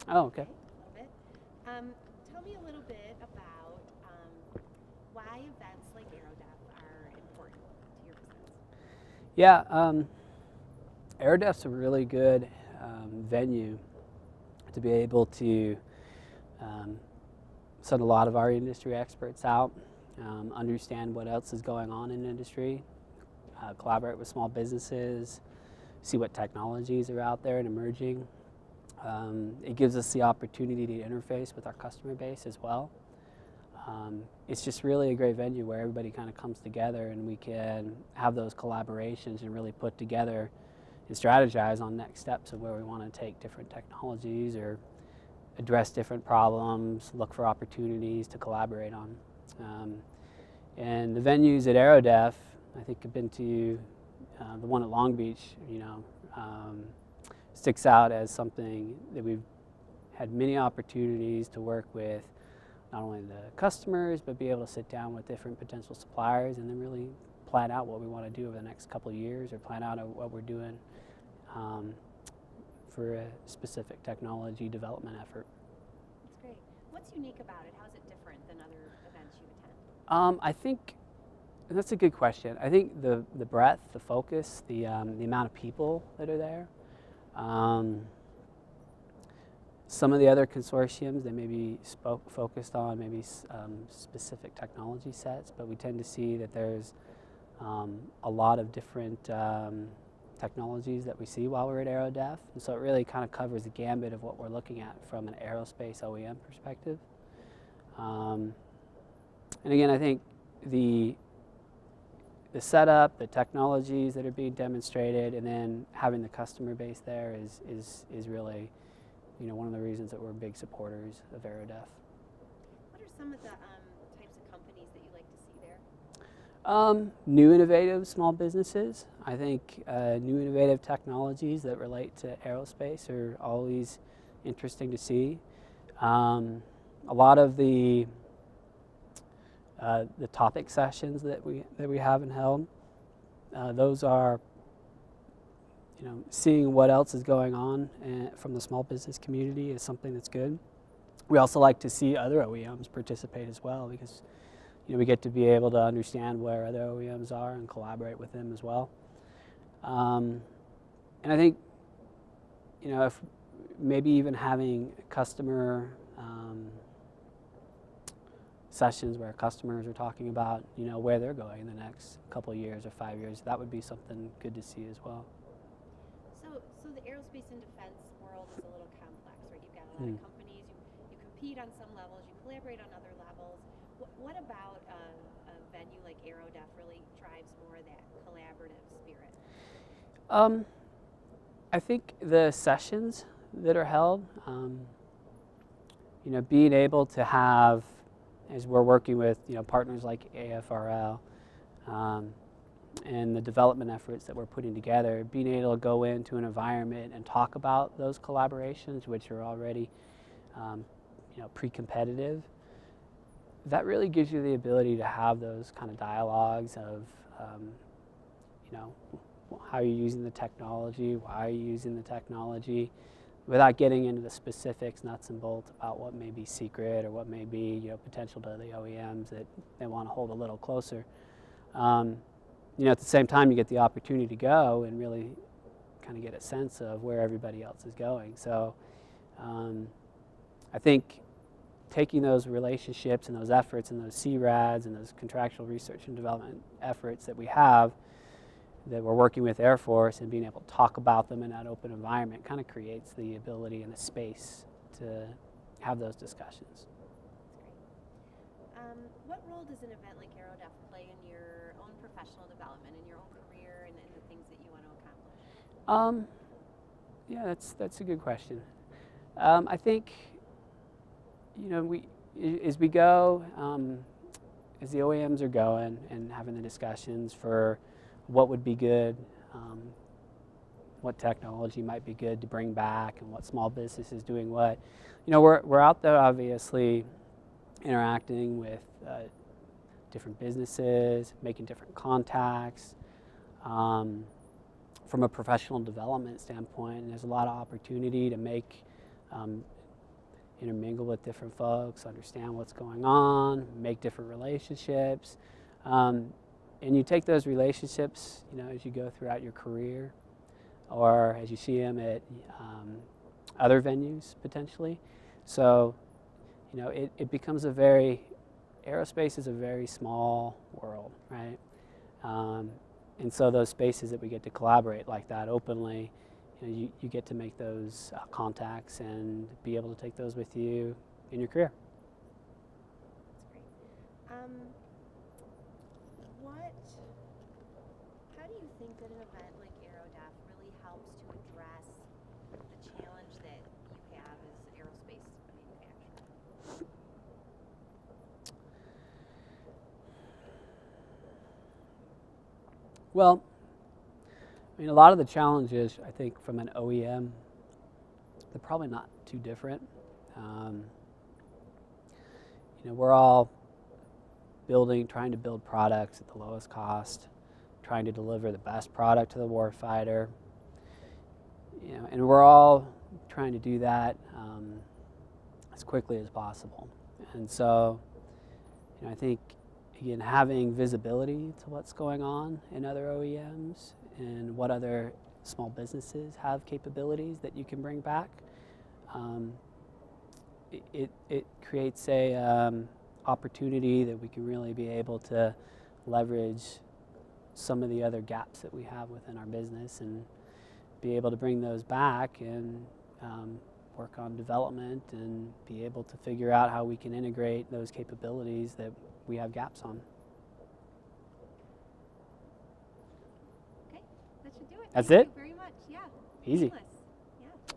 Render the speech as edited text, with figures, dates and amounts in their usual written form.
Oh, okay. Okay, a little bit. Tell me a little bit about why events like AeroDef are important to your business. Yeah, AeroDef's a really good venue to be able to um, send a lot of our industry experts out, understand what else is going on in industry, collaborate with small businesses, see what technologies are out there and emerging. It gives us the opportunity to interface with our customer base as well. It's just really a great venue where everybody kind of comes together and we can have those collaborations and really put together and strategize on next steps of where we want to take different technologies or address different problems, look for opportunities to collaborate on. And the venues at AeroDef, I think I've been to the one at Long Beach, sticks out as something that we've had many opportunities to work with not only the customers, but be able to sit down with different potential suppliers and then really plan out what we want to do over the next couple of years or plan out what we're doing for a specific technology development effort. That's great. What's unique about it? How is it different than other events you attend? I think that's a good question. I think the breadth, the focus, the amount of people that are there. Some of the other consortiums, they may be focused on maybe specific technology sets, but we tend to see that there's a lot of different technologies that we see while we're at AeroDef. And so it really kind of covers the gambit of what we're looking at from an aerospace OEM perspective. And again, I think the setup, the technologies that are being demonstrated, and then having the customer base there is really one of the reasons that we're big supporters of AeroDef. What are some of the types of companies that you like to see there? New innovative small businesses. I think new innovative technologies that relate to aerospace are always interesting to see. A lot of the topic sessions that we haven't held, those are seeing what else is going on from the small business community is something that's good. We also like to see other OEMs participate as well because we get to be able to understand where other OEMs are and collaborate with them as well. And I think if maybe even having customer sessions where customers are talking about where they're going in the next couple of years or 5 years, that would be something good to see as well. So the aerospace and defense world is a little complex, right? You've got a lot of companies, you compete on some levels, you collaborate on other levels. What about a venue like AeroDef really drives more of that collaborative spirit? I think the sessions that are held, being able to have, as we're working with partners like AFRL, and the development efforts that we're putting together, being able to go into an environment and talk about those collaborations, which are already pre-competitive, that really gives you the ability to have those kind of dialogues of, how are you using the technology, why are you using the technology, without getting into the specifics, nuts and bolts about what may be secret or what may be potential to the OEMs that they want to hold a little closer. At the same time, you get the opportunity to go and really kind of get a sense of where everybody else is going. So I think taking those relationships and those efforts and those CRADs and those contractual research and development efforts that we have, that we're working with Air Force, and being able to talk about them in that open environment kind of creates the ability and the space to have those discussions. That's great. What role does an event like AeroDef play in your own professional development, in your own career, and the things that you want to accomplish? Yeah, that's a good question. I think as we go, as the OEMs are going and having the discussions for what would be good, what technology might be good to bring back, and what small business is doing what. We're out there obviously interacting with different businesses, making different contacts. From a professional development standpoint, there's a lot of opportunity to make um, intermingle with different folks, understand what's going on, make different relationships. And you take those relationships, as you go throughout your career, or as you see them at other venues potentially. So, it becomes aerospace is a very small world, right? And so those spaces that we get to collaborate like that openly, you get to make those contacts and be able to take those with you in your career. That's great. How do you think that an event like AeroDef really helps to address the challenge that you have as aerospace manufacturer? Well, a lot of the challenges, I think, from an OEM, they're probably not too different. We're all trying to build products at the lowest cost, trying to deliver the best product to the warfighter, and we're all trying to do that as quickly as possible. And so, I think, again, having visibility to what's going on in other OEMs and what other small businesses have capabilities that you can bring back, it creates a opportunity that we can really be able to leverage some of the other gaps that we have within our business and be able to bring those back and work on development and be able to figure out how we can integrate those capabilities that we have gaps on. Okay, that should do it. That's Thank it? you very much. Yeah. Easy. Seamless.